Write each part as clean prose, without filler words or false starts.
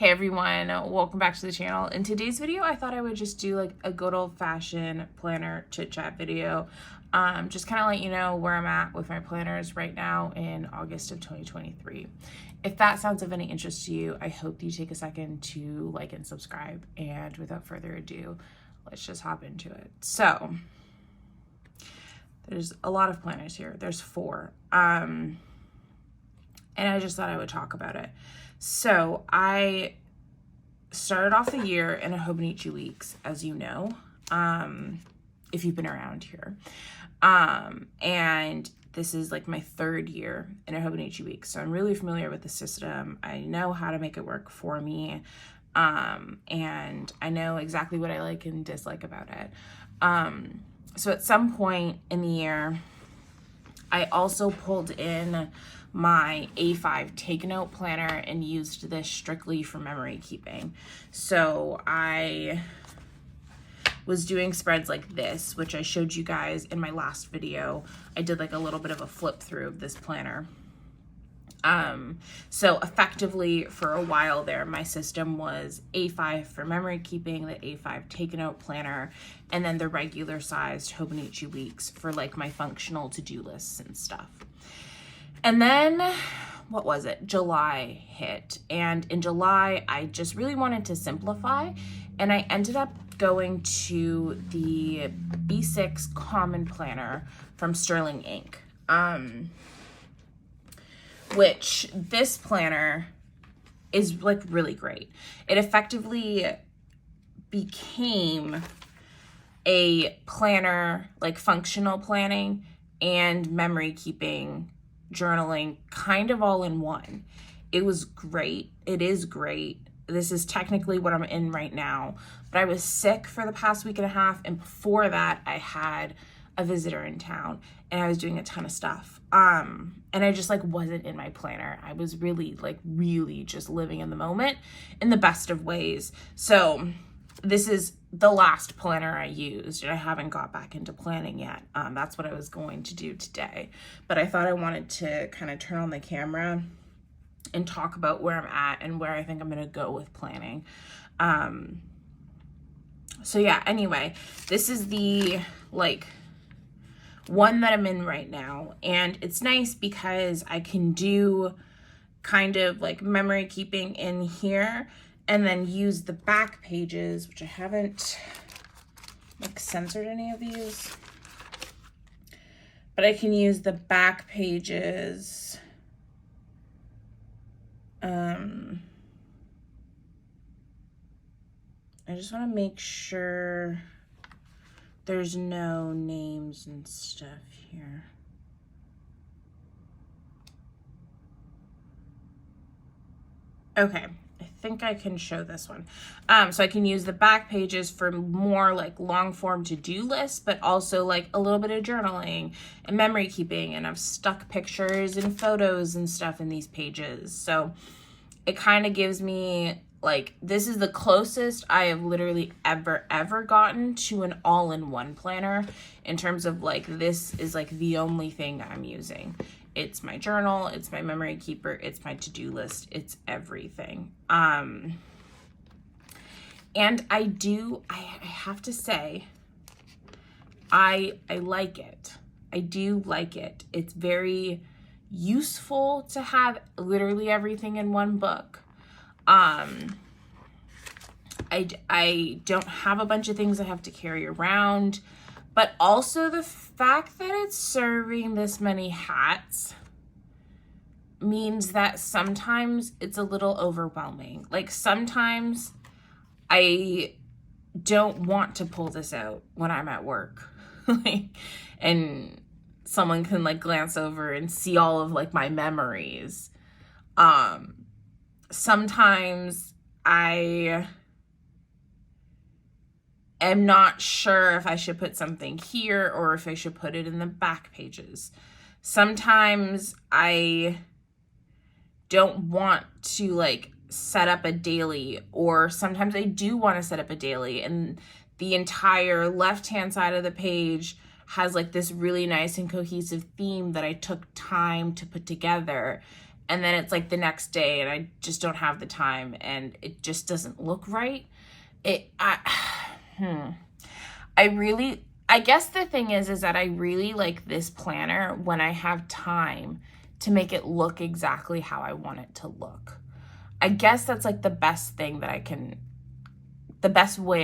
Hey everyone, welcome back to the channel. In today's video, I thought I would just do like a good old-fashioned planner chit-chat video. Just kind of let you know where I'm at with my planners right now in August of 2023. If that sounds of any interest to you, I hope you take a second to like and subscribe. And without further ado, let's just hop into it. So, there's a lot of planners here. There's 4. And I just thought I would talk about it. So I started off the year in a Hobonichi Weeks, as you know, if you've been around here. And this is like my 3rd year in a Hobonichi Weeks. So I'm really familiar with the system. I know how to make it work for me. And I know exactly what I like and dislike about it. So at some point in the year, I also pulled in my A5 take note planner and used this strictly for memory keeping. So I was doing spreads like this, which I showed you guys in my last video. I did like a little bit of a flip through of this planner. So effectively for a while there, my system was A5 for memory keeping, the A5 take note planner, and then the regular sized Hobonichi Weeks for like my functional to-do lists and stuff. And then, what was it? July hit. And in July, I just really wanted to simplify. And I ended up going to the B6 Common Planner from Sterling Inc. Which this planner is like really great. It effectively became a planner, like functional planning and memory keeping, journaling, kind of all in one. It was great. It is great. This is technically what I'm in right now, but I was sick for the past week and a half, and before that I had a visitor in town and I was doing a ton of stuff. And I just like wasn't in my planner. I was really just living in the moment in the best of ways. So this is the last planner I used, and I haven't got back into planning yet. That's what I was going to do today. But I thought I wanted to kind of turn on the camera and talk about where I'm at and where I think I'm going to go with planning. So yeah, anyway, this is the one that I'm in right now. And it's nice because I can do kind of like memory keeping in here and then use the back pages, which I haven't like censored any of these, but I can use the back pages I just want to make sure there's no names and stuff here. Okay, I think I can show this one. So I can use the back pages for more like long form to-do lists, but also like a little bit of journaling and memory keeping, and I've stuck pictures and photos and stuff in these pages. So it kind of gives me like, this is the closest I have literally ever gotten to an all-in-one planner in terms of like, this is like the only thing I'm using. It's my journal, it's my memory keeper, it's my to-do list, it's everything. And I have to say, I like it. I do like it. It's very useful to have literally everything in one book. I don't have a bunch of things I have to carry around, but also the fact that it's serving this many hats means that sometimes it's a little overwhelming. Like sometimes I don't want to pull this out when I'm at work. And someone can like glance over and see all of like my memories. Sometimes I am not sure if I should put something here or if I should put it in the back pages. Sometimes I don't want to like set up a daily, or sometimes I do want to set up a daily and the entire left-hand side of the page has like this really nice and cohesive theme that I took time to put together. and then it's like the next day and I just don't have the time and it just doesn't look right. I guess the thing is that I really like this planner when I have time to make it look exactly how I want it to look. I guess that's like the best way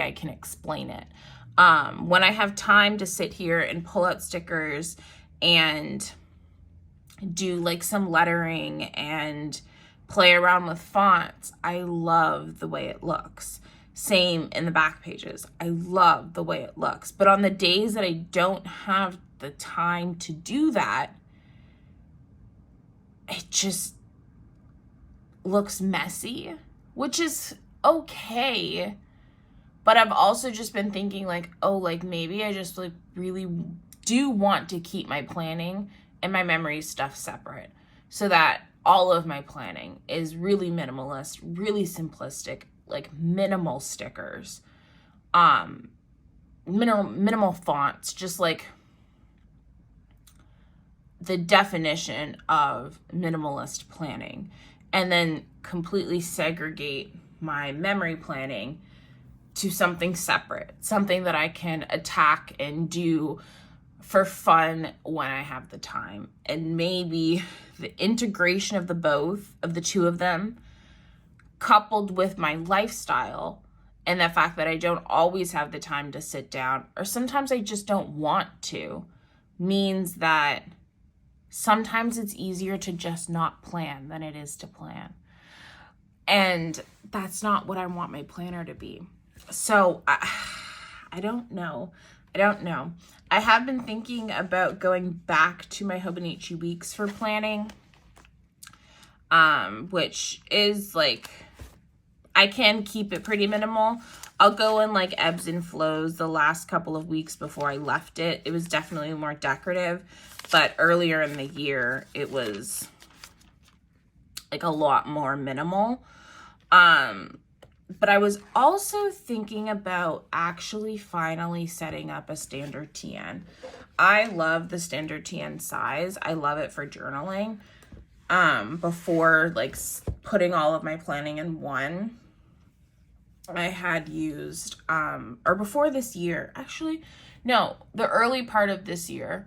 I can explain it. When I have time to sit here and pull out stickers and do like some lettering and play around with fonts, I love the way it looks. Same in the back pages. I love the way it looks. But on the days that I don't have the time to do that, it just looks messy, which is okay. But I've also just been thinking like, oh, like maybe I just like really do want to keep my planning and my memory stuff separate so that all of my planning is really minimalist, really simplistic, like minimal stickers, minimal fonts, just like the definition of minimalist planning, and then completely segregate my memory planning to something separate, something that I can attack and do for fun when I have the time. And maybe the integration of the two of them, coupled with my lifestyle and the fact that I don't always have the time to sit down, or sometimes I just don't want to, means that sometimes it's easier to just not plan than it is to plan. And that's not what I want my planner to be. So I don't know. I have been thinking about going back to my Hobonichi weeks for planning, which is like, I can keep it pretty minimal. I'll go in like ebbs and flows. The last couple of weeks before I left it, it was definitely more decorative, but earlier in the year, it was like a lot more minimal. But I was also thinking about actually finally setting up a standard TN. I love the standard TN size. I love it for journaling. Before like putting all of my planning in one, I had used, or before this year, actually, no, the early part of this year,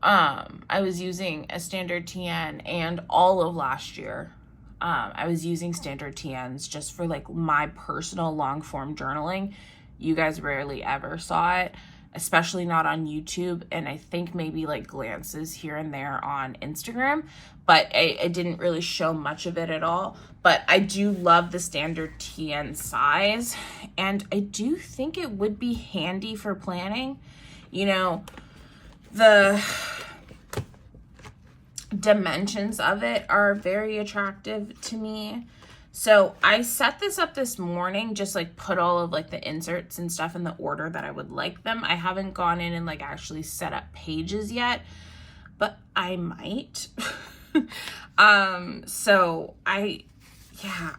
I was using a standard TN, and all of last year, I was using standard TNs just for like my personal long form journaling. You guys rarely ever saw it, especially not on YouTube. And I think maybe like glances here and there on Instagram, but I didn't really show much of it at all. But I do love the standard TN size, and I do think it would be handy for planning. You know, the dimensions of it are very attractive to me. So I set this up this morning, just like put all of like the inserts and stuff in the order that I would like them. I haven't gone in and like actually set up pages yet, but I might. So I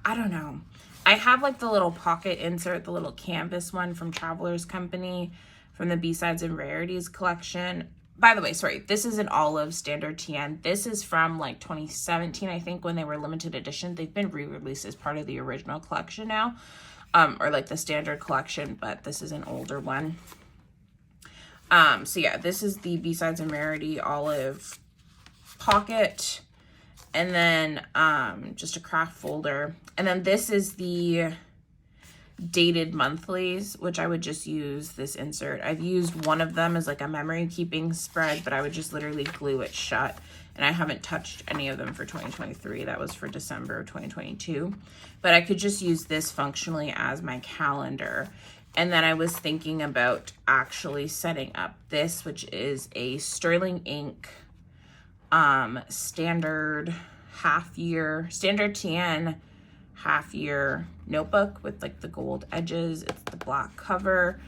don't know. I have like the little pocket insert, the little canvas one from Traveler's Company from the B-Sides and Rarities collection. By the way, sorry, this is an olive standard TN. This is from like 2017, I think, when they were limited edition. They've been re-released as part of the original collection now, or like the standard collection, but this is an older one. So yeah, this is the B-Sides and Rarity olive pocket, and then just a craft folder. And then this is the dated monthlies, which I would just use this insert. I've used one of them as like a memory keeping spread, but I would just literally glue it shut, and I haven't touched any of them for 2023. That was for December of 2022, but I could just use this functionally as my calendar. And then I was thinking about actually setting up this, which is a Sterling Ink standard standard TN half-year notebook with like the gold edges. It's the black cover.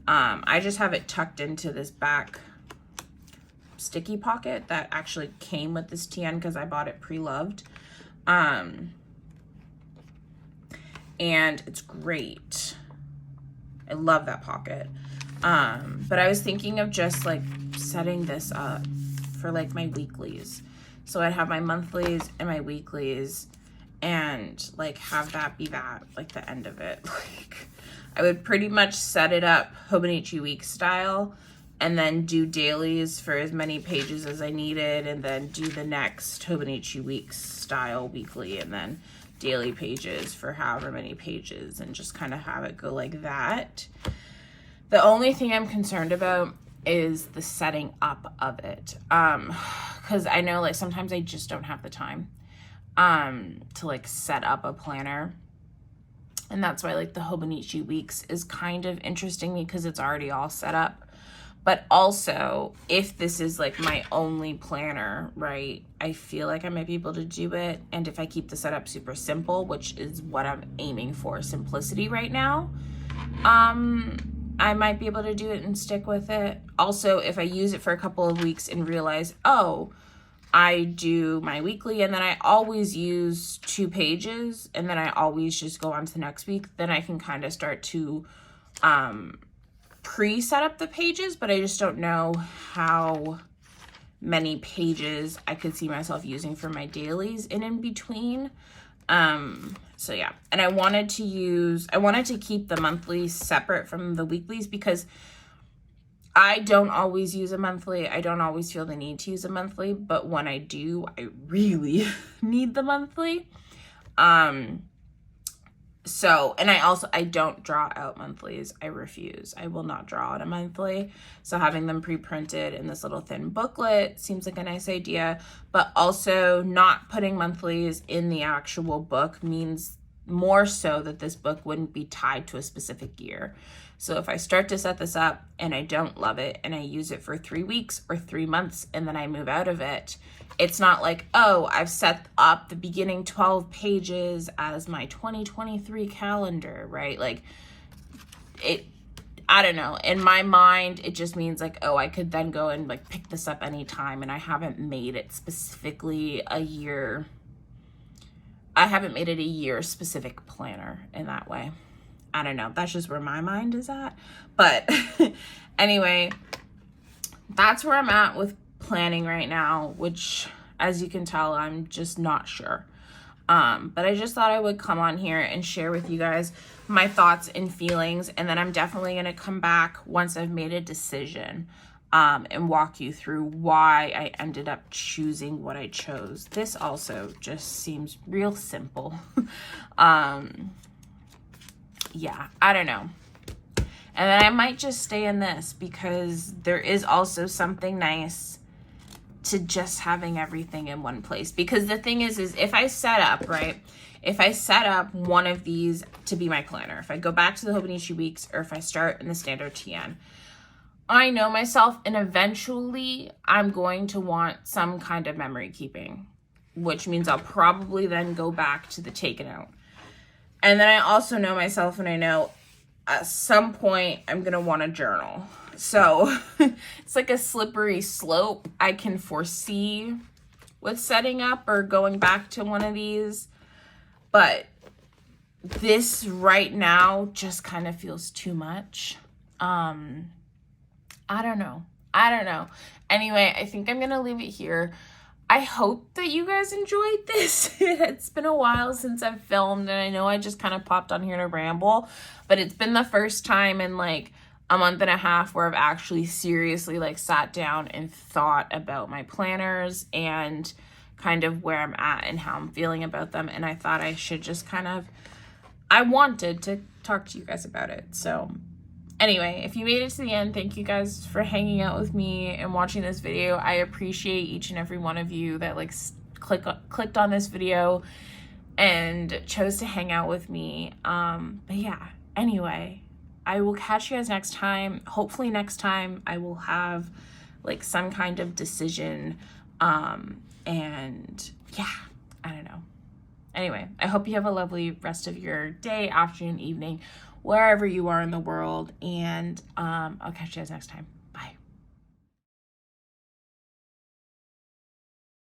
I just have it tucked into this back sticky pocket that actually came with this TN because I bought it pre-loved. And it's great. I love that pocket. But I was thinking of just like setting this up for like my weeklies. So I'd have my monthlies and my weeklies, and like have that be that, like the end of it. Like I would pretty much set it up Hobonichi week style, and then do dailies for as many pages as I needed, and then do the next Hobonichi week style weekly, and then daily pages for however many pages, and just kind of have it go like that. The only thing I'm concerned about is the setting up of it. Because I know like sometimes I just don't have the time to like set up a planner. And that's why like the Hobonichi weeks is kind of interesting me, because it's already all set up. But also, if this is like my only planner, right, I feel like I might be able to do it. And if I keep the setup super simple, which is what I'm aiming for, simplicity right now, I might be able to do it and stick with it. Also, if I use it for a couple of weeks and realize, oh, I do my weekly and then I always use 2 pages and then I always just go on to the next week, then I can kind of start to pre-set up the pages, but I just don't know how many pages I could see myself using for my dailies and in between. So yeah, and I wanted to keep the monthlies separate from the weeklies, because I don't always use a monthly. I don't always feel the need to use a monthly, but when I do, I really need the monthly. So, and I don't draw out monthlies. I refuse. I will not draw out a monthly. So having them pre-printed in this little thin booklet seems like a nice idea, but also not putting monthlies in the actual book means more so that this book wouldn't be tied to a specific year. So if I start to set this up and I don't love it and I use it for 3 weeks or 3 months and then I move out of it, it's not like, oh, I've set up the beginning 12 pages as my 2023 calendar, right? Like I don't know. In my mind, it just means like, oh, I could then go and like pick this up anytime, and I haven't made it specifically a year. I haven't made it a year specific planner in that way. I don't know. That's just where my mind is at. But anyway, that's where I'm at with planning right now, which as you can tell, I'm just not sure. But I just thought I would come on here and share with you guys my thoughts and feelings. And then I'm definitely going to come back once I've made a decision, and walk you through why I ended up choosing what I chose. This also just seems real simple. Yeah, I don't know. And then I might just stay in this, because there is also something nice to just having everything in one place. Because the thing is if I set up, right, if I set up one of these to be my planner, if I go back to the Hobonichi weeks, or if I start in the standard TN, I know myself, and eventually I'm going to want some kind of memory keeping, which means I'll probably then go back to the taken out. And then I also know myself, and I know at some point I'm going to want a journal. So it's like a slippery slope I can foresee with setting up or going back to one of these. But this right now just kind of feels too much. I don't know. Anyway, I think I'm going to leave it here. I hope that you guys enjoyed this. It's been a while since I've filmed, and I know I just kind of popped on here to ramble, but it's been the first time in like a month and a half where I've actually seriously like sat down and thought about my planners and kind of where I'm at and how I'm feeling about them. And I thought I should just I wanted to talk to you guys about it. So anyway, if you made it to the end, thank you guys for hanging out with me and watching this video. I appreciate each and every one of you that like clicked on this video and chose to hang out with me. But yeah, anyway, I will catch you guys next time. Hopefully next time I will have like some kind of decision. And yeah, I don't know. Anyway, I hope you have a lovely rest of your day, afternoon, evening, wherever you are in the world. And I'll catch you guys next time.